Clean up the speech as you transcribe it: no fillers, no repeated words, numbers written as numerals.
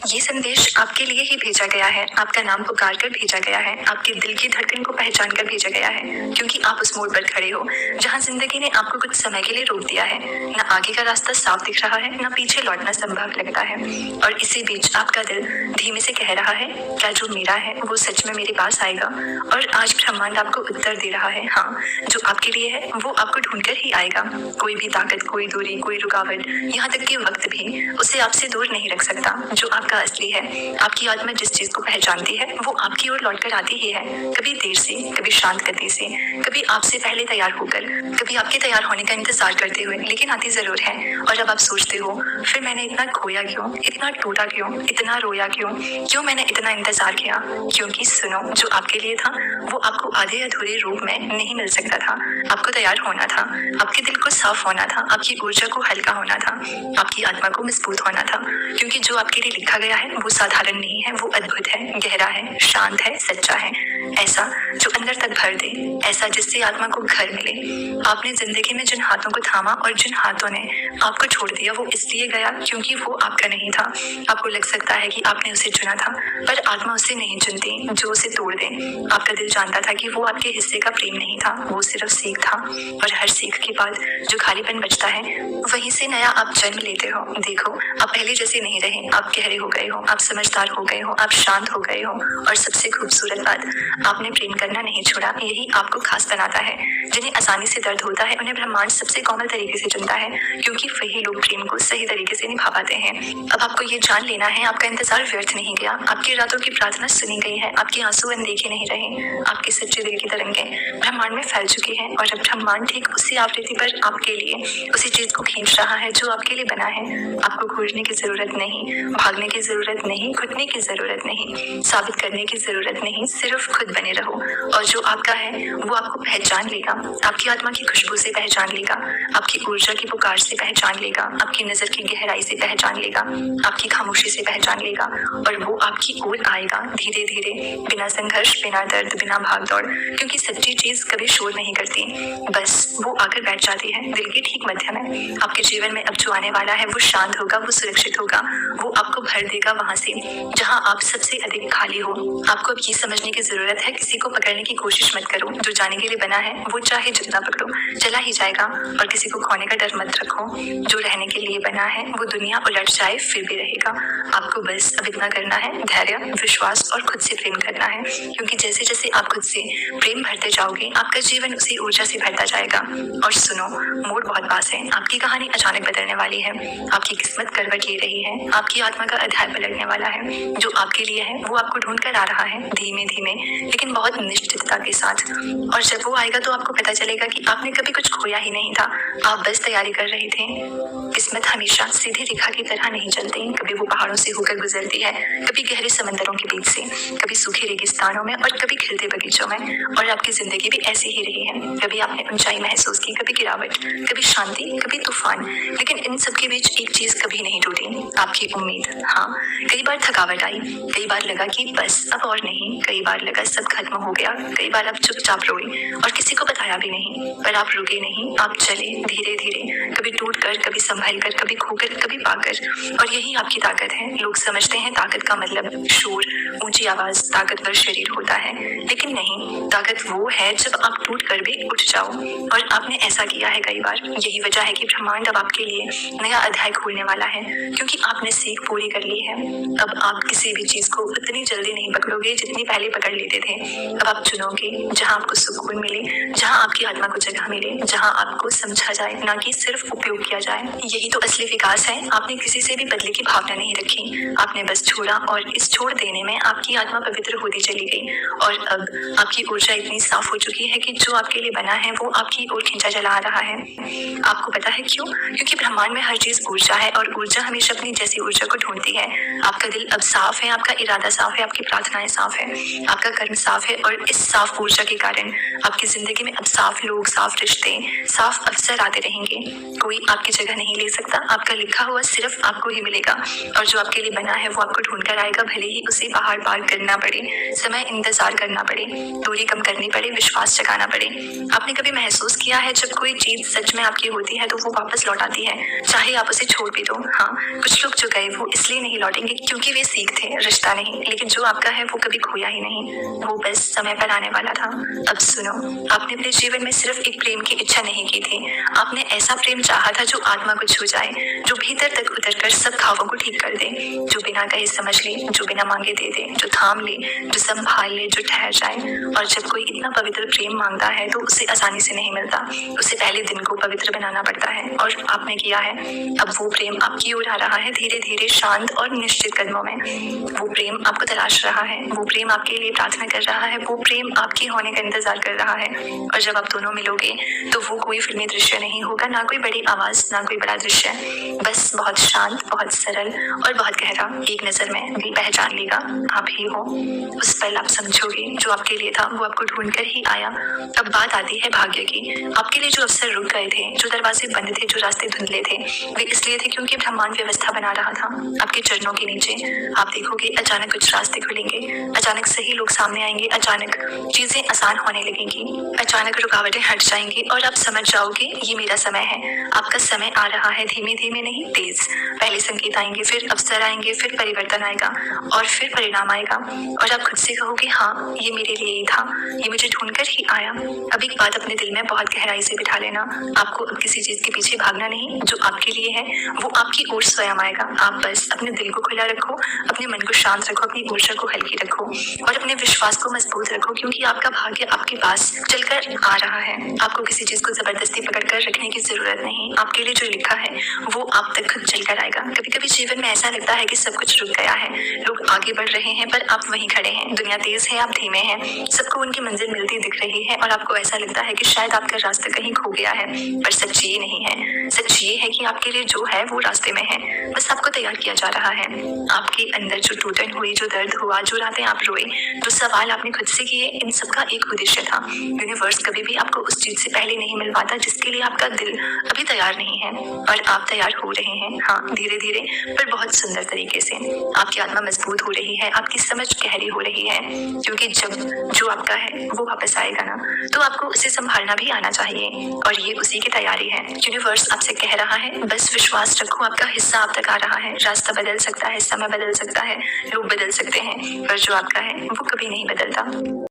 ये संदेश आपके लिए ही भेजा गया है, आपका नाम पुकार कर भेजा गया है, आपके दिल की धड़कन को पहचान कर भेजा गया है, क्योंकि आप उस मोड़ पर खड़े हो जहाँ जिंदगी ने आपको कुछ समय के लिए रोक दिया है। न आगे का रास्ता साफ दिख रहा है, न पीछे लौटना संभव लगता है, और इसी बीच आपका दिल धीमे से कह रहा है, क्या जो मेरा है वो सच में मेरे पास आएगा? और आज ब्रह्मांड आपको उत्तर दे रहा है, हाँ, जो आपके लिए है वो आपको ढूंढ कर ही आएगा। कोई भी ताकत, कोई दूरी, कोई रुकावट, यहाँ तक कि वक्त भी उसे आपसे दूर नहीं रख सकता। जो आपका असली है, आपकी आत्मा जिस चीज को पहचानती है वो आपकी ओर लौटकर आती ही है, कभी देर से, कभी शांत गति से, कभी आपसे पहले तैयार होकर, कभी आपके तैयार होने का इंतजार करते हुए, लेकिन आती जरूर है। और अब आप सोचते हो, फिर मैंने इतना खोया क्यों, इतना टूटा क्यों, इतना रोया क्यों मैंने इतना इंतजार किया? क्योंकि सुनो, जो आपके लिए था वो आपको आधे अधूरे रूप में नहीं मिल सकता था। आपको तैयार होना था, आपके दिल को साफ होना था, आपकी ऊर्जा को हल्का होना था, आपकी आत्मा को मजबूत होना था, क्योंकि जो आपके लिए लिखा गया है वो साधारण नहीं है, वो अद्भुत है, गहरा है, शांत है, सच्चा है, ऐसा जो अंदर तक भर दे, ऐसा जिससे आत्मा को घर मिले। आपने जिंदगी में जिन हाथों को थामा और जिन हाथों ने आपको छोड़ दिया वो इसलिए गया क्योंकि वो आपका नहीं था। आपको लग सकता है कि आपने उसे चुना था, पर आत्मा उसे नहीं चुनती जो उसे तोड़ दे। आपका दिल जानता था कि वो आपके हिस्से का प्रेम नहीं था, वो सिर्फ सीख था, और हर सीख के बाद जो खालीपन बचता है वहीं से नया आप जन्म लेते हो। देखो, आप पहले जैसे नहीं रहे, आप गहरे हो गए हो, आप समझदार हो गए हो, आप शांत हो गए हो, और सबसे खूबसूरत बात, आपने प्रेम करना नहीं छोड़ा। यही आपको खास बनाता है। जिन्हें आसानी से दर्द होता है उन्हें ब्रह्मांड सबसे कोमल तरीके से चुनता है, क्योंकि वही लोग प्रेम को सही तरीके से निभा पाते हैं। अब आपको ये जान लेना है, आपका इंतजार व्यर्थ नहीं गया, आपकी रातों की प्रार्थना सुनी गई है, आपके आंसू अनदेखे नहीं रहे, आपके सच्चे दिल की तरंगें ब्रह्मांड में फैल चुकी है, और अब ब्रह्मांड ठीक उसी आवृत्ति पर आपके लिए उसी चीज को खींच रहा है जो आपके लिए बना है। आपको खोजने की जरूरत नहीं, भागने की जरूरत नहीं, घुटने की जरूरत नहीं, साबित करने की जरूरत नहीं, सिर्फ खुद बने रहो, और जो आपका है वो आपको पहचान लेगा, आपकी आत्मा की खुशबू से पहचान लेगा, आपकी ऊर्जा की पुकार से पहचान लेगा, आपकी नजर की गहराई से पहचान लेगा, आपकी खामोशी से पहचान लेगा, और वो आपकी ओर आएगा धीरे धीरे, बिना संघर्ष, बिना दर्द, बिना भागदौड़, क्योंकि सच्ची चीज कभी शोर नहीं करती, बस वो आकर बैठ जाती है दिल के ठीक मध्य में। आपके जीवन में अब जो आने वाला है वो शांत होगा, वो सुरक्षित होगा, वो आपको भर देगा वहां से जहां आप सबसे अधिक खाली हो। आपको अब ये समझने की जरूरत है, किसी को पकड़ने की कोशिश मत करो, जो जाने के लिए बना है वो चाहे जितना पकड़ो चला ही जाएगा, और किसी को खोने का डर मत रखो। जो रहने के लिए बना है वो दुनिया उलट जाए फिर भी रहेगा। आपको बस अब इतना करना है, धैर्य, विश्वास और खुद से प्रेम करना है, क्योंकि जैसे जैसे आप खुद से प्रेम भरते जाओगे आपका जीवन उसी ऊर्जा से भरता जाएगा। और सुनो, मोड़ बहुत पास है, आपकी कहानी अचानक बदलने वाली है, आपकी किस्मत करवट ले रही है, आपकी आत्मा का अध्याय पलटने वाला है। जो आपके लिए है वो आपको ढूंढ कर आ रहा है, धीमे धीमे लेकिन बहुत निश्चितता के साथ। और जब वो आएगा तो आपको पता चलेगा कि आपने कभी कुछ खोया ही नहीं था, आप बस तैयारी कर रहे थे। किस्मत हमेशा सीधी रेखा की तरह नहीं चलती, कभी वो पहाड़ों से होकर गुजरती है, कभी गहरे समंदरों के बीच से, कभी सूखे रेगिस्तानों में, और कभी खिलते बगीचों में। और आपकी जिंदगी भी ऐसी ही रही है, कभी आपने ऊंचाई महसूस की, कभी गिरावट, कभी शांति, कभी तूफान, लेकिन इन सब के बीच एक चीज कभी नहीं टूटी, आपकी उम्मीद। हाँ, कई बार थकावट आई, कई बार लगा कि बस अब और नहीं, कई बार लगा सब खत्म हो गया, कई बार आप चुपचाप रोई और किसी को बताया भी नहीं, पर आप रुके नहीं, आप चले धीरे धीरे, कभी टूट कर, कभी संभल कर, कभी खोकर, कभी पाकर। और यही आपकी ताकत है। लोग समझते हैं ताकत का मतलब शोर, ऊंची आवाज, ताकतवर शरीर होता है, लेकिन नहीं, ताकत वो है जब आप टूट कर भी उठ जाओ, और आपने ऐसा किया है कई बार। यही वजह है कि ब्रह्मांड अब आपके लिए नया अध्याय खोलने वाला है, क्योंकि आपने सीख पूरी कर ली है। अब आप किसी भी चीज को उतनी जल्दी नहीं पकड़ोगे जितनी पहले पकड़ लेते थे। अब आप चुनोगे जहां आपको सुकून मिले, जहां आपकी आत्मा को जगह मिले, जहां आपको समझा जाए, ना कि सिर्फ उपयोग किया जाए। यही तो असली विकास है। आपने किसी से भी बदले की भावना नहीं रखी, आपने बस छोड़ा, और इस छोड़ देने में आपकी आत्मा पवित्र होती चली गई, और अब आपकी ऊर्जा इतनी साफ हो चुकी है कि जो आपके लिए बना है वो आपकी ओर खींचा चला आ रहा है। आपको पता है क्यों? क्योंकि ब्रह्मांड में हर चीज ऊर्जा है, और ऊर्जा हमेशा अपनी जैसी ऊर्जा को ढूंढती है। आपका दिल अब साफ है, आपका इरादा साफ है, आपकी प्रार्थनाएं साफ है, आपका कर्म साफ है, और इस साफ ऊर्जा के कारण आपकी जिंदगी में अब साफ लोग, साफ रिश्ते, साफ अवसर आते रहेंगे। कोई आपकी जगह नहीं ले सकता, आपका लिखा हुआ सिर्फ आपको ही मिलेगा और जो आपके लिए बना है वो आपको ढूंढ कर आएगा, भले ही उसे पहाड़ पार करना पड़े, समय इंतजार करना पड़े, दूरी कम करनी पड़े, विश्वास जगाना पड़े। आपने कभी महसूस किया है जब कोई चीज सच में आपकी होती है तो वो वापस लौट आती है, चाहे आप उसे छोड़ भी दो। हाँ, कुछ लोग जो गए वो इसलिए नहीं लौटेंगे क्योंकि वे सीख थे, रिश्ता नहीं, लेकिन जो आपका है वो कभी खोया ही नहीं, वो बस समय पर आने वाला था। अब सुनो, आपने अपने जीवन में सिर्फ एक प्रेम की इच्छा नहीं की थी, आपने ऐसा प्रेम चाहा था जो आत्मा को छू जाए, जो भीतर तक उतर कर सब घावों को ठीक कर दे, जो बिना कहे समझ ले, जो बिना मांगे दे दे, जो थाम ले, जो संभाल ले, जो ठहर जाए। और जब कोई इतना पवित्र प्रेम मांगता है तो उसे आसानी से नहीं मिलता, उसे पहले दिन को पवित्र बनाना पड़ता है और आपने किया है। अब वो प्रेम आपकी ओर आ रहा है, धीरे धीरे, शांत और निश्चित कदमों में। वो प्रेम आपको तलाश रहा है, वो प्रेम आपके लिए प्रार्थना कर रहा है, वो प्रेम आपके होने का इंतजार कर रहा है। और जब आप दोनों मिलोगे तो वो कोई फिल्मी दृश्य नहीं होगा, ना कोई बड़ी आवाज, ना कोई बड़ा दृश्य, बस बहुत शांत, बहुत सरल और बहुत गहरा। एक नजर में दिल पहचान लेगा, आप ही हो। उस पल आप समझोगे जो आपके लिए था वो आपको ढूंढ कर ही आया। अब बात आती है भाग्य की। आपके लिए जो अवसर रुक गए थे, जो दरवाजे बंद थे, जो रास्ते धुंधले थे, वे इसलिए थे क्योंकि ब्रह्मांड व्यवस्था बना रहा था आपके चरणों के नीचे। आप देखोगे अचानक कुछ रास्ते खुलेंगे, अचानक सही लोग सामने आएंगे, अचानक चीजें आसान होने लगेंगी, अचानक रुकावटें हट जाएंगी और आप समझ जाओगे ये मेरा समय है। आपका समय आ रहा है, धीमे धीमे नहीं, तेज। पहले संकेत आएंगे, फिर अवसर आएंगे, फिर परिवर्तन आएगा और फिर परिणाम आएगा और आप खुद से कहोगे हाँ, ये मेरे लिए ही था, ये मुझे ढूंढकर ही आया। अब एक बात अपने दिल में बहुत गहराई से बिठा लेना, आपको अब किसी चीज के पीछे भागना नहीं, जो आपके लिए है वो आपकी ओर स्वयं आएगा। आप बस अपने दिल को खुला रखो, अपने मन को शांत रखो, अपनी ऊर्जा को हल्की रखो और अपने विश्वास को मजबूत रखो, क्योंकि आपका भाग्य आपके पास चलकर आ रहा है। आपको किसी चीज को जबरदस्ती पकड़कर रखने की जरूरत नहीं, आपके लिए जो लिखा है वो आप तक खुद चलकर आएगा। कभी कभी जीवन में ऐसा लगता है कि सब कुछ रुक गया है, लोग आगे बढ़ रहे हैं पर आप वहीं खड़े हैं, दुनिया तेज है, आप धीमे हैं, सबको उनकी मंजिल मिलती दिख रही है और आपको ऐसा लगता है कि शायद आपका रास्ता कहीं खो गया है, पर सच ये नहीं है। सच ये है कि आपके लिए जो है वो रास्ते में है, बस आपको तैयार किया जा रहा है। आपके अंदर जो टूटन हुई, जो दर्द हुआ, जो रातें आप रोए, जो सवाल आपने खुद से किए, इन सबका एक उद्देश्य था। यूनिवर्स कभी भी आपको उस चीज से पहले नहीं मिल पाता जिसके लिए आपका दिल अभी तैयार नहीं है, और आप तैयार हो रहे हैं। हाँ, धीरे धीरे पर बहुत सुंदर तरीके से। आपकी आत्मा मजबूत हो रही है, आपकी समझ गहरी हो रही है, क्योंकि जब जो आपका है वो वापस आएगा ना, तो आपको उसे संभालना भी आना चाहिए और ये उसी की तैयारी है। यूनिवर्स आपसे कह रहा है बस विश्वास रखो, आपका हिस्सा आप तक आ रहा है। रास्ता बदल सकता है, समय बदल सकता है, लोग बदल सकते हैं, पर जो आपका है वो कभी नहीं बदलता।